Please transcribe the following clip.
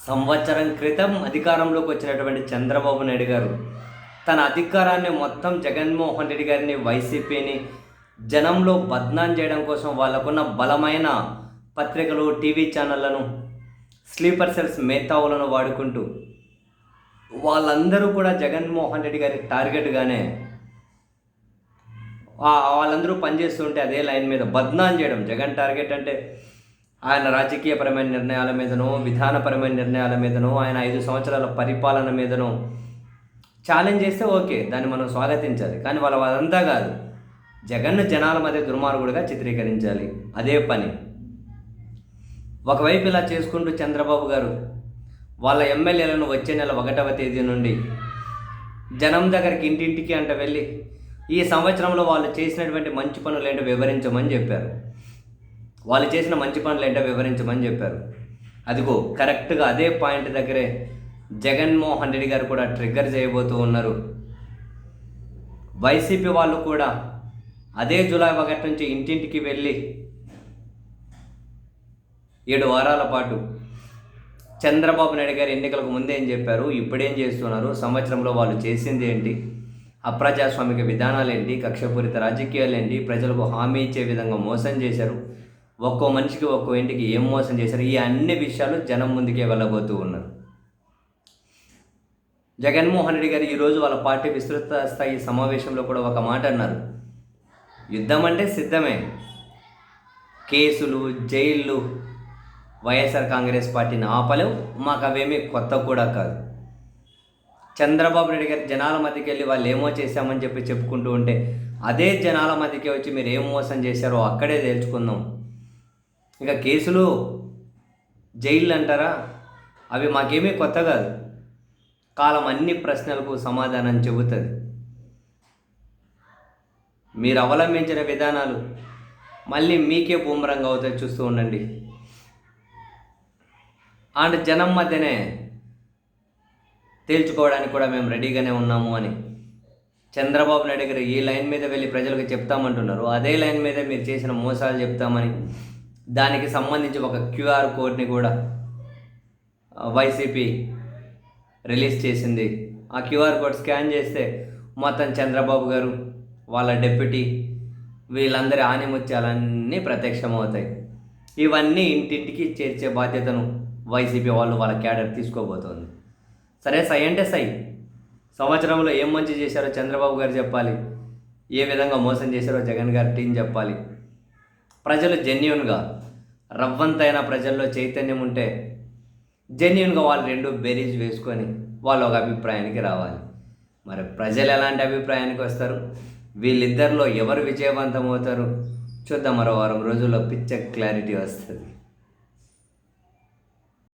సంవత్సరం క్రితం అధికారంలోకి వచ్చినటువంటి చంద్రబాబు నాయుడు గారు తన అధికారాన్ని మొత్తం జగన్మోహన్ రెడ్డి గారిని, వైసీపీని జనంలో బద్నాం చేయడం కోసం వాళ్ళకున్న బలమైన పత్రికలు, టీవీ ఛానళ్లను, స్లీపర్ సెల్స్ మేధావులను వాడుకుంటూ వాళ్ళందరూ కూడా జగన్మోహన్ రెడ్డి గారి టార్గెట్గానే వాళ్ళందరూ పనిచేస్తుంటే అదే లైన్ మీద బద్నాం చేయడం. జగన్ టార్గెట్ అంటే ఆయన రాజకీయపరమైన నిర్ణయాల మీదనో, విధానపరమైన నిర్ణయాల మీదనో, ఆయన 5 సంవత్సరాల పరిపాలన మీదనో ఛాలెంజ్ చేస్తే ఓకే, దాన్ని మనం స్వాగతించాలి. కానీ అదంతా కాదు, జగన్ను జనాల మధ్య దుర్మార్గుడిగా చిత్రీకరించాలి. అదే పని. ఒకవైపు ఇలా చేసుకుంటూ చంద్రబాబు గారు వాళ్ళ ఎమ్మెల్యేలను వచ్చే నెల 1వ తేదీ నుండి జనం దగ్గరికి ఇంటింటికి అంట వెళ్ళి ఈ సంవత్సరంలో వాళ్ళు చేసినటువంటి మంచి పనులు ఏంటో వివరించమని చెప్పారు. వాళ్ళు చేసిన మంచి పనులు ఏంటో వివరించమని చెప్పారు. అదిగో కరెక్ట్గా అదే పాయింట్ దగ్గరే జగన్మోహన్ రెడ్డి గారు కూడా ట్రిగ్గర్ చేయబోతూ ఉన్నారు. వైసీపీ వాళ్ళు కూడా అదే జూలై 1 నుంచి ఇంటింటికి వెళ్ళి 7 వారాల పాటు చంద్రబాబు నాయుడు గారు ఎన్నికలకు ముందే ఏం చెప్పారు, ఇప్పుడేం చేస్తున్నారు, సంవత్సరంలో వాళ్ళు చేసింది ఏంటి, అప్రజాస్వామిక విధానాలు ఏంటి, కక్షపూరిత రాజకీయాలు ఏంటి, ప్రజలకు హామీ ఇచ్చే విధంగా మోసం చేశారు, ఒక్కో మనిషికి ఒక్కో ఇంటికి ఏం మోసం చేశారు, ఈ అన్ని విషయాలు జనం ముందుకే వెళ్ళబోతూ ఉన్నారు. జగన్మోహన్ రెడ్డి గారు ఈరోజు వాళ్ళ పార్టీ విస్తృత స్థాయి సమావేశంలో కూడా ఒక మాట అన్నారు. యుద్ధం అంటే సిద్ధమే, కేసులు, జైళ్ళు వైఎస్ఆర్ కాంగ్రెస్ పార్టీని ఆపలేవు, మాకు అవేమీ కొత్త కూడా కాదు. చంద్రబాబు నాయుడు గారు జనాల మధ్యకి వెళ్ళి వాళ్ళు ఏమో చేశామని చెప్పుకుంటూ ఉంటే అదే జనాల మధ్యకి వచ్చి మీరు ఏం మోసం చేశారో అక్కడే తేల్చుకుందాం. ఇక కేసులు, జైళ్ళు అంటారా, అవి మాకేమీ కొత్త కాదు. కాలం అన్ని ప్రశ్నలకు సమాధానం చెబుతుంది. మీరు అవలంబించిన విధానాలు మళ్ళీ మీకే బూమరంగా అవుతాయి, చూస్తూ ఉండండి. అండ్ జనం మధ్యనే తేల్చుకోవడానికి కూడా మేము రెడీగానే ఉన్నాము అని చంద్రబాబు నాయుడు గారు ఈ లైన్ మీద వెళ్ళి ప్రజలకు చెప్తామంటున్నారు. అదే లైన్ మీద మీరు చేసిన మోసాలు చెప్తామని దానికి సంబంధించి ఒక క్యూఆర్ కోడ్ని కూడా వైసీపీ రిలీజ్ చేసింది. ఆ క్యూఆర్ కోడ్ స్కాన్ చేస్తే మొత్తం చంద్రబాబు గారు, వాళ్ళ డెప్యూటీ, వీళ్ళందరి ఆనిముత్యాలన్నీ ప్రత్యక్షమవుతాయి. ఇవన్నీ ఇంటింటికి చేర్చే బాధ్యతను వైసీపీ వాళ్ళ క్యాడర్ తీసుకోబోతోంది. సరే, సై అంటే సై. సంవత్సరంలో ఏం మంచి చేశారో చంద్రబాబు గారు చెప్పాలి, ఏ విధంగా మోసం చేశారో జగన్ గారి టీం చెప్పాలి. ప్రజలు జెన్యూన్గా, రవ్వంతైన ప్రజల్లో చైతన్యం ఉంటే జెన్యూన్గా వాళ్ళు రెండు బేరీజ్ వేసుకొని వాళ్ళు ఒక అభిప్రాయానికి రావాలి. మరి ప్రజలు ఎలాంటి అభిప్రాయానికి వస్తారు, వీళ్ళిద్దరిలో ఎవరు విజయవంతం అవుతారు చూద్దాం. మరో వారం రోజుల్లో పిచ్చ క్లారిటీ వస్తుంది.